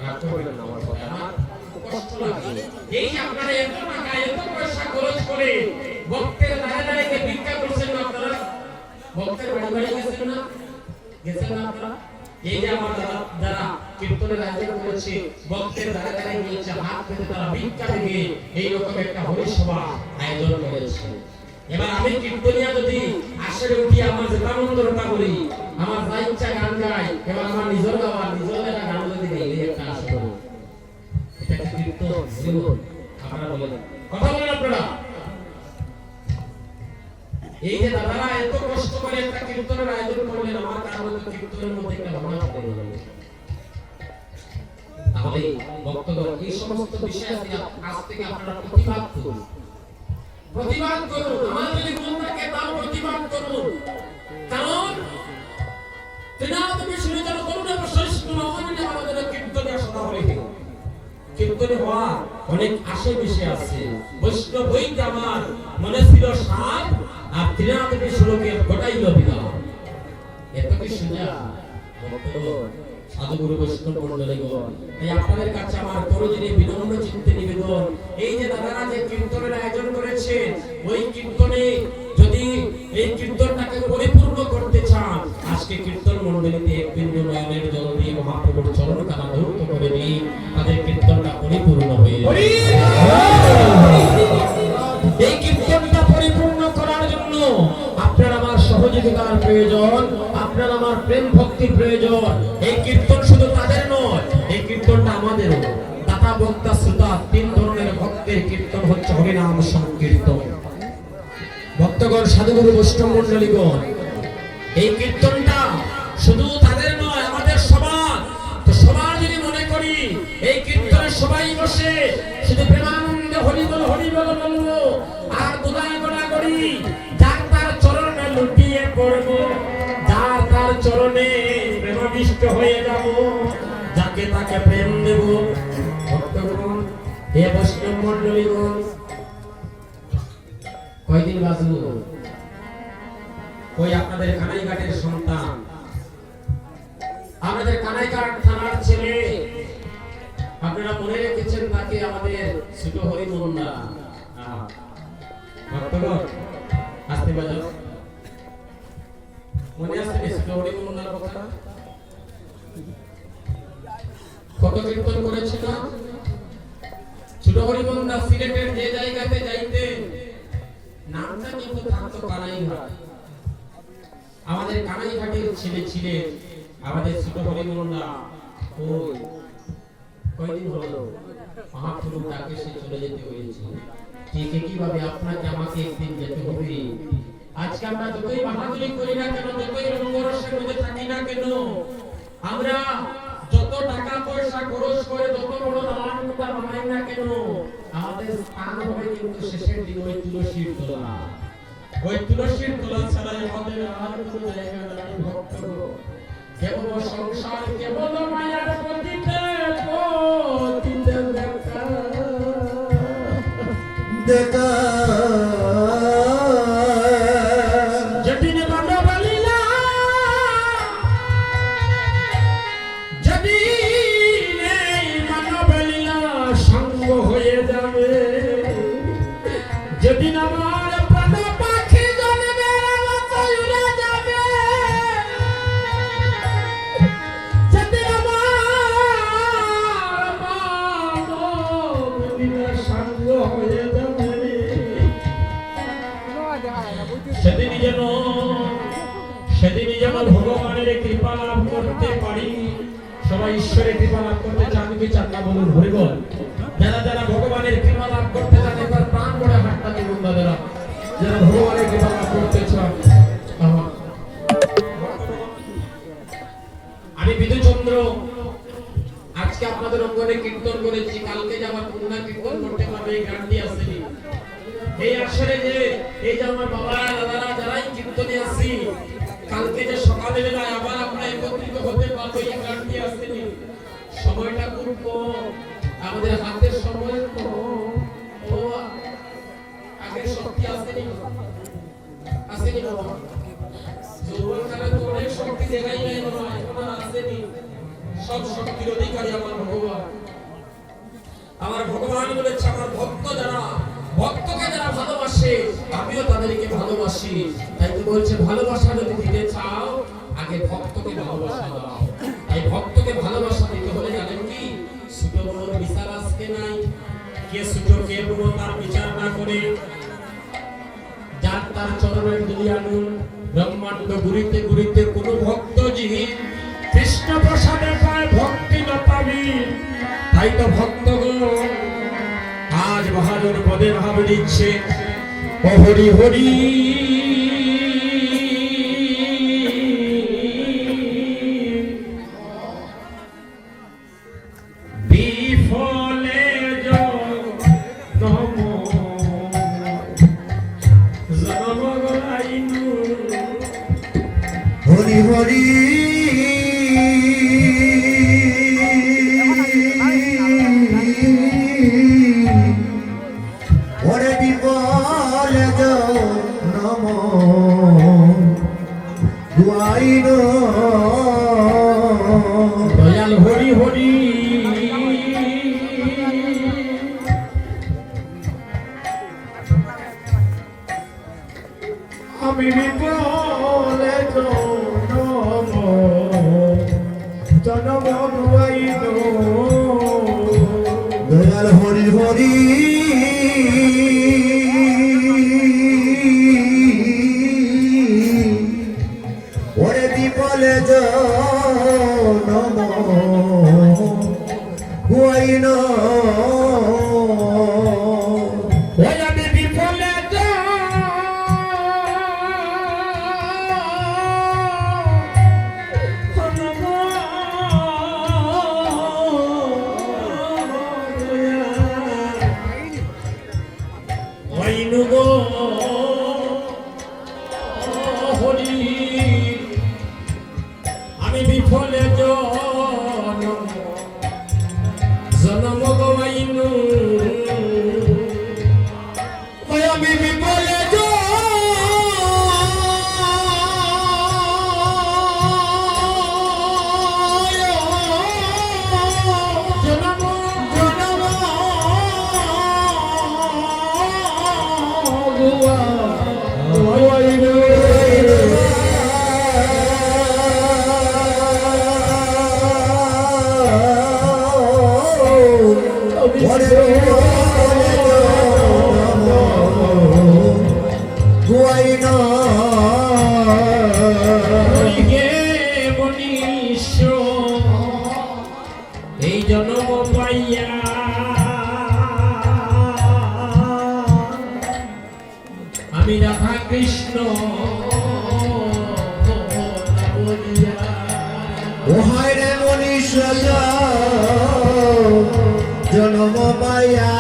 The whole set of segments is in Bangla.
রাগ করবেন না আমার কথা, আমার কষ্ট লাগে। এই যে আপনারা এত টাকা এত পয়সা খরচ করে ভক্তের দাঁড়ে দাঁড়িয়ে ভিক্ষা করছেন না, আপনারা ভক্তের বাড়ি বাড়ি গেছেন না, গেছেন না আপনারা? এই যে আমার যারা কীর্তনের আয়োজন করেছে, ভক্তের দাঁড়ে দাঁড়িয়ে নিয়েছে, হাত পেতে তারা ভিক্ষা দিয়ে এইরকম একটা হরিসভা আয়োজন করেছে। এবার আমি কীর্তনিয়া যদি আসরে উঠি, আমার যেমনটা করি, আমার যা ইচ্ছা গান গাই, এবার আমার নিজের গাওয়া নিজের গান যদি গাই, এই একটা আসর করব, এটা কি কীর্তন? জীবন আপনারা বলেন, কথা বলেন আপনারা। এই যে দাদারা এত কষ্ট করে একটা কীর্তনের আয়োজন করলেন, আমার কারণে তো কীর্তনের মধ্যে একটা ভাবনা পড়ে গেল। তাহলে ভক্তগণ এই সমস্ত বিষয় আজ থেকে আপনারা প্রতিবাদ করুন, প্রতিবাদ করুন। আমার যদি মন থাকে তাও প্রতিবাদ করুন, কারণ তুমি শুনে যারা করুন এবং সহিষ্ণু মহামান্য আমাদের কীর্তনে আসা হলে কীর্তনে হওয়া অনেক আশে বিষয় আছে। বৈষ্ণব হইতে আমার মনে ছিল সাপ, আর ত্রিনাথকে শ্লোকে ঘটাইল বিধান। এত কি সুজা ভক্তগণ, সাধুগুরু বৈষ্ণব মণ্ডলীগণ, তাই আপনাদের কাছে আমার করজোড়ে বিনম্র চিত্তে নিবেদন, এই যে দাদারা যে কীর্তনের আয়োজন করেছে, ওই কীর্তনে যদি এই কীর্তনটাকে পরিপূর্ণ করতে চান, আজকে কীর্তন মণ্ডলীতে এক বিন্দু নয়নের জল দিয়ে মহাপ্রভুর চরণ কানা ধৌত করে দিন, তাদের কীর্তনটা পরিপূর্ণ হয়ে যাবে। এই কীর্তনটা পরিপূর্ণ করার জন্য আপনার আমার সহযোগিতার প্রয়োজন, আপনার আমার প্রেম ভক্তির প্রয়োজন। এই কীর্তন শুধু তাদের নয়, এই কীর্তনটা আমাদেরও। দাতা বক্তা শ্রোতা তিন ধরনের ভক্তের কীর্তন হচ্ছে হরিনাম সংকীর্তন। ভক্তগণ, সাধুগুরু বৈষ্ণব মণ্ডলীগণ, এই কীর্তনটা শুধু তাদের নয়, আমাদের সবার। তো সবার যদি মনে করি এই কীর্তনে সবাই বসে শুধু প্রেমানন্দে হরিবল হরিবল বলবো আর দুলাই গোলা করি, যার তার চরণে লুটিয়ে পড়বো, যার তার চরণে প্রেমাবিষ্ট হয়ে যাব, যাকে তাকে প্রেম দেব। ভক্তগণ, হে বৈষ্ণব মণ্ডলীগণ, কয়দিন বাঁচবো? ওই আপনাদের কানাইঘাটের সন্তান, আমাদের কানাইঘাট থানার ছেলে, আপনারা মনে রেখেছেন তাকে, আমাদের ছোট হরিমোহনদা। ভক্তগণ, আসতে বাজাও, মনে আছে ছোট হরিমোহনদার কথা? কত কীর্তন করেছে না ছোট হরিমোহনদা? সিলেটের যে জায়গাতে যাইতেন নামটা কিন্তু থাকতো কানাইঘাট। আমাদের কানাইঘাটের ছেলে ছিলেন আমাদের ছোট হরিমোহনদা। ওই কয়দিন হলো মহাপ্রভুর ডাকে সে চলে যেতে হয়েছে। ঠিক কিভাবে আপনাকে আমাকে একদিন যেতে হবে। আজকে আমরা যতই বাহাদুরি করি না কেন, যতই রঙ্গরসের মধ্যে থাকি না কেন, আমরা যত টাকা পয়সা খরচ করে যত বড় দালানটা বানাই না কেন, আমাদের স্থান হবে কিন্তু শেষের দিন ওই তুলসীর তলা। ওই তুলসীর তলা ছাড়া আমাদের আর কোনো জায়গা নাই। ভক্তগণ, কেবল সংসার, কেবল মায়ার পতিতে পতিতে দেখা যেদিন মানব লীলা, যেদিন এই মানব লীলা সঙ্গ হয়ে যাবে, যেদিন আমার প্রাণ পাখি জন্মের মতো উড়ে যাবে, যেদিন আমার মানব লীলা সঙ্গ হয়ে যাবে, সেদিনই যেন ভগবানের কৃপা লাভ করতে পারি। সবাই ঈশ্বরের কৃপা লাভ করতে চান কি চান না বলুন? হরিবল। যারা যারা ভগবানের কৃপা লাভ করতে চান একবার প্রাণ ভরে হাতটা দিন দাদারা, যারা ভগবানের কৃপা লাভ করতে চান। আমি বিধুচন্দ্র আজকে আপনাদের অঙ্গনে কীর্তন করেছি, কালকে যে আমার পুণ্য কীর্তন করতে পারবে এই গ্যারান্টি আছে। এই আসরে যে এই যে আমার বাবারা দাদারা যারাই কীর্তনে আসি, কালকে যে সকালে বেলায় আবার আমরা একত্রিত হতে পারবো এই গ্যারান্টি আছে। সময়টা খুব কম, আমাদের হাতের সময় কম। ও আগের শক্তি আসেনি, আসেনি বাবা, যৌবনকালে তো অনেক শক্তি দেখাই নাই বাবা, এখন আর আসেনি। সব শক্তির অধিকারী আমার ভগবান। আমার ভগবান বলেছে আমার ভক্তকে যারা ভালোবাসে আমিও তাদেরকে ভালোবাসি। তাই তো বলছে ভালোবাসা যদি দিতে চাও আগে ভক্তকে ভালোবাসা দাও। তাই ভক্তকে ভালোবাসা দিতে হলে জানেন কি ছোট বড় বিচার আজকে নাই। কে ছোট কে বড় তার বিচার না করে যার তার চরণের ধুলি আনুন। ব্রহ্মাণ্ড ঘুরিতে ঘুরিতে কোন ভক্ত যিনি কৃষ্ণ প্রসাদে পায় ভক্তি লতাবি। তাই তো ভক্তগণ আজ বাহাদুর পদে ভাব দিচ্ছে ও হরি হরি বিফলে জনম জনমগাইনু হরি হরি ওরে বিপল নম দুয়াইন দয়াল হরি হরি আমি বিপলে জনম দুয়াইন দয়াল হরি হরি ওরে বিপলে নম হুয়াইন আমি বিফলে হরি আমি বিফলে জনম গবাইনু আমি বিফলে এই জন্ম পাইয়া আমি রাধা কৃষ্ণ ওহায় রে মনীষা জন্ম পাইয়া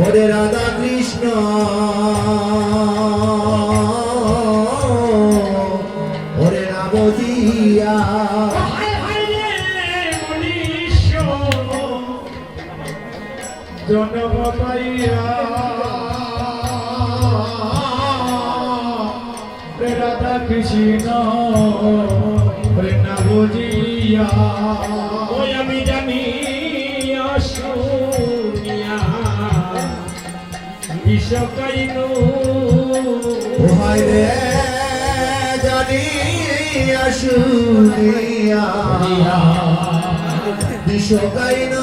ওরে রাধা কৃষ্ণ ওরে রামজিয়া জন্ম পাইয়া রাধা কৃষ্ণ না বুঝিয়া ওই আমি জানি শুনিয়া বিষকাইনু ওহায় রে জানি শুনিয়া বিষকাইন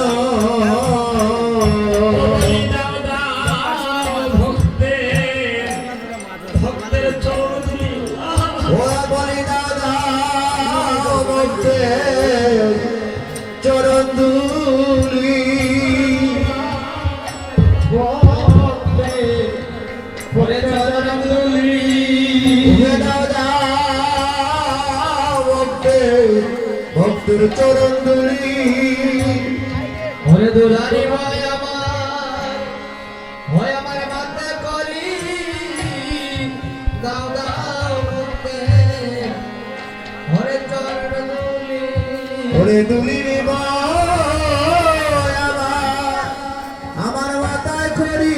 ভক্তের চৌধুরী ওরা বলি দাদা ভক্তের চরণ ধুলি দাদা ভক্তের চরণ ধুলি ওরে দুলারি হয় আমার মাতে করি দাও দাও মুক্তে ওরে চরণ দুলি ওরে দুলি রে আমার মাথায় করি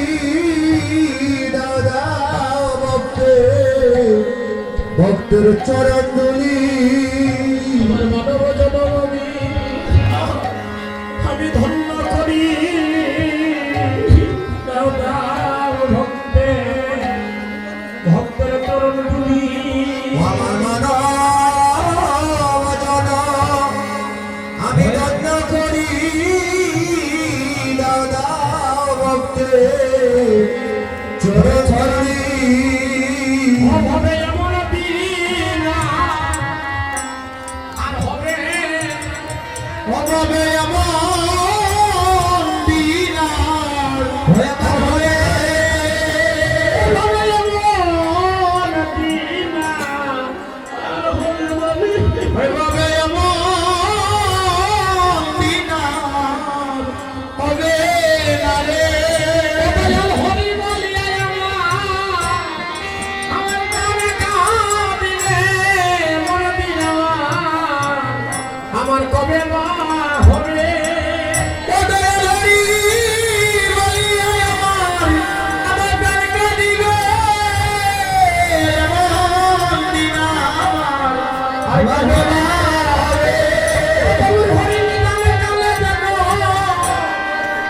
দাও দাও ভক্ত ভক্তের চরণ ধুলি আমার মানব জননী আমি ধন্য করি দাও দাও ভক্তের চরণ ধুলি আমার মানব জন আমি ধন্য করি দাও দাও ভক্তের চরণ ধুলি হবে এমন দিন আর হবে হবে এমন দিন আর হবে হবে এমন দিন আর হবে এমন দিন আর হবে না রে হরি বলিয়া আমার নামে কাঁদিলে মন দিন আমার কবে মা হবে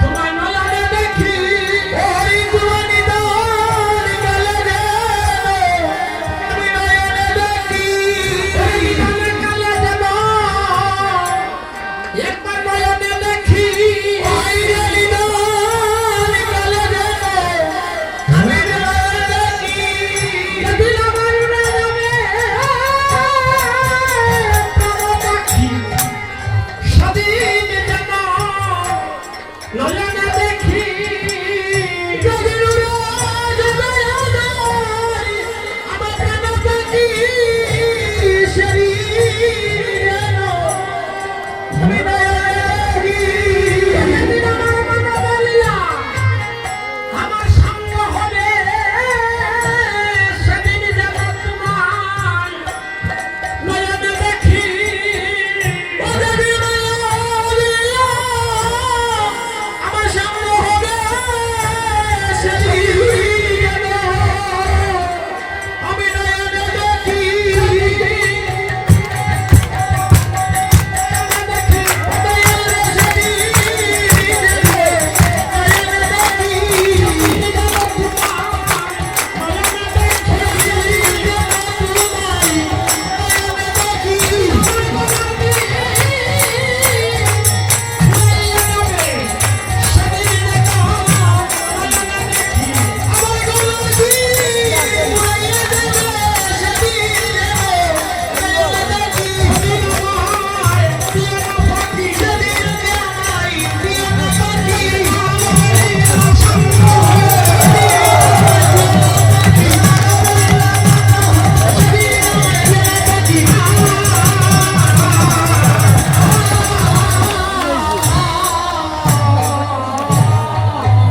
তোমায় নয়নে দেখি কালে যাব একবার নয়নে দেখি যেদিন আমার উড়ে যাবে প্রাণ পাখি সেদিন যেন নয়নে দেখি যেদিন উড়ে যাবে আমার প্রাণ পাখি সেদিন যেন আমি নয়নে দেখি যেদিন আমার মন বলিয়া আমার সঙ্গ হবে সেদিন যেন তোমার নয়নে দেখি আমার সঙ্গ হবে সেদিন যেন আমি নয়নে দেখি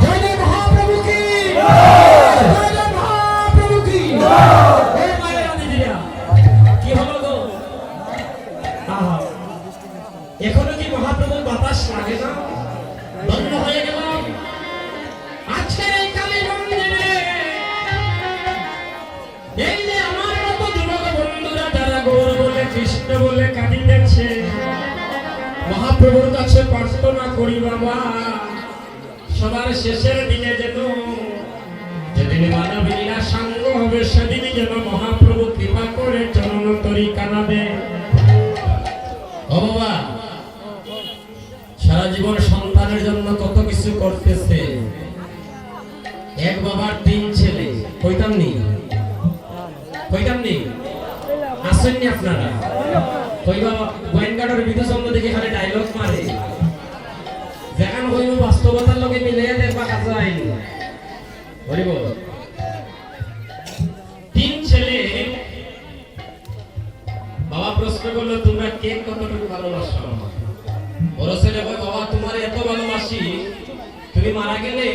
জয় মহাপ্রভু কি জয় মহাপ্রভু কি ওই মায়েরা দিদিরা কি হলো গো আহা এখনো কি মহাপ্রভুর বাতাস লাগে না ধন্য হয়ে গেলাম আজকের এই কালী মন্দিরে এই যে আমার মতো যুবক বন্ধুরা যারা গৌর বলে কৃষ্ণ বলে কাঁদিতেছে মহাপ্রভুর কাছে প্রার্থনা করি বাবা সবার শেষের দিনে যেদিন মানবীরা সাঙ্গ হবে সেদিন যেন মহাপ্রভু কৃপা করে চরণ তরি কানাবে ও বাবা সারা জীবন সন্তানের জন্য কত কিছু করতেছে এক বাবার 3 ছেলে কইতাম নি আসেননি আপনারা কইবা গোয়েন্দাটার বিদুসঙ্গ দেখে খালি ডায়লগ মারে যেখান হইব বাস্তবতার লগে মিলিয়ে দেখবা কাছে আইনি বলিব 3 ছেলে বাবা প্রশ্ন করলো তোমরা কে কতটুকু ভালোবাসো বড় ছেলে কয় বাবা তোমার এত ভালোবাসি তুমি মারা গেলে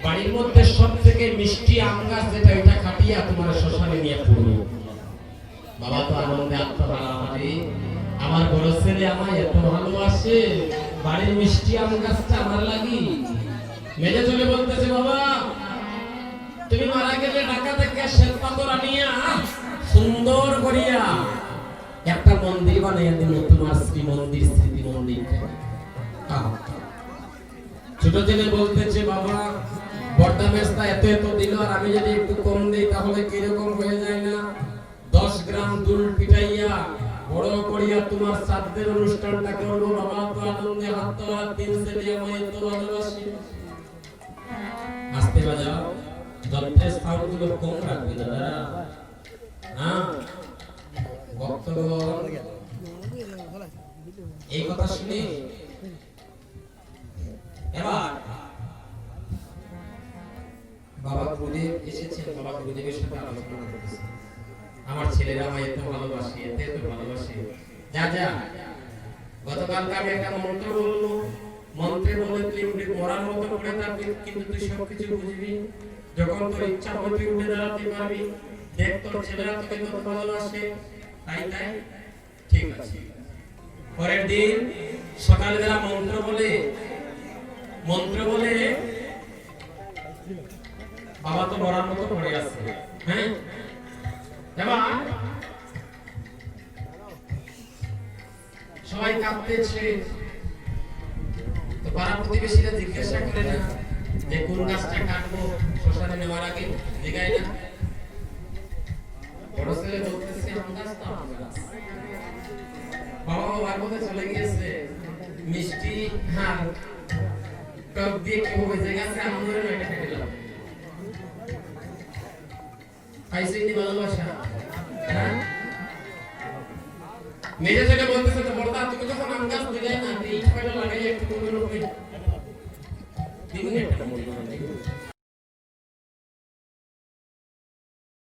বাড়ির মধ্যে সবথেকে মিষ্টি আম গাছ যেটা ওইটা কাটিয়া তোমার শ্মশানে নিয়ে পড়বো বাবা তো আনন্দে আত্মহারা আমার বড় ছেলে আমায় এত ভালোবাসে বাড়ির মিষ্টি আম গাছটা আমার লাগি মেজে চলে বলতেছে বাবা তুমি মারা গেলে ঢাকা থেকে শ্বেত পাথর আনিয়া সুন্দর বানিয়ে দিল তোমার শ্রীমন্দির স্মৃতি মন্দির। ছোট ছেলে বলতেছে বাবা বর্দামেশটা এত এত দিল আর আমি যদি একটু কম দিই তাহলে কিরকম হয়ে যায় না? 10 গ্রাম দুল পিটাইয়া বড় করিয়া তোমার শ্রাদ্ধের অনুষ্ঠানটা করবো বাবা, তো আনন্দে হাত তোলা 3 সেটি আমি এত ভালোবাসি। আস্তে বাজাও, যন্ত্রের সাউন্ড গুলো কম রাখবে দাদা। হ্যাঁ ভক্তগণ এই কথা শুনে এবার বাবা গুরুদেব এসেছেন। বাবা গুরুদেবের সাথে আলোচনা করতেছে, আমার ছেলেরা আমায় এত ভালোবাসে, এত ভালোবাসে। যা যা, গতকালকে আমি একটা মন্ত্র বললো, মন্ত্রে বলে তুই মরার মতো পড়ে থাকবি, কিন্তু তুই সবকিছু বুঝবি। যখন তোর ইচ্ছা হবে তুই উঠে দাঁড়াতে পারবি। দেখ তোর ছেলেরা তোকে কত ভালোবাসে। তাই তাই, ঠিক আছে। পরের দিন সকালবেলা মন্ত্র বলে বাবা তো মরার মতো পড়ে আছে। হ্যাঁ এবার সবাই কাঁদতেছে। তো পাড়া প্রতিবেশীরা জিজ্ঞাসা করে না যে কোন গাছটা কাটবো শ্মশানে নেওয়ার আগে, জিগায় না? বড় ছেলে বলতেছে আম গাছ তো আম গাছ। বাবা বাবার মধ্যে চলে গিয়েছে মিষ্টি হার টক দিয়ে কি হবে, যে গাছে আম ধরে না এটা খেতে দিলাম। পাইছে কি ভালোবাসা? হ্যাঁ মেজে ছেলে বলতেছে তো বড়দা তুমি যখন আম গাছ দিলে না, এই ইট পাটা লাগাই একটু কোনো রকমে দিন একটা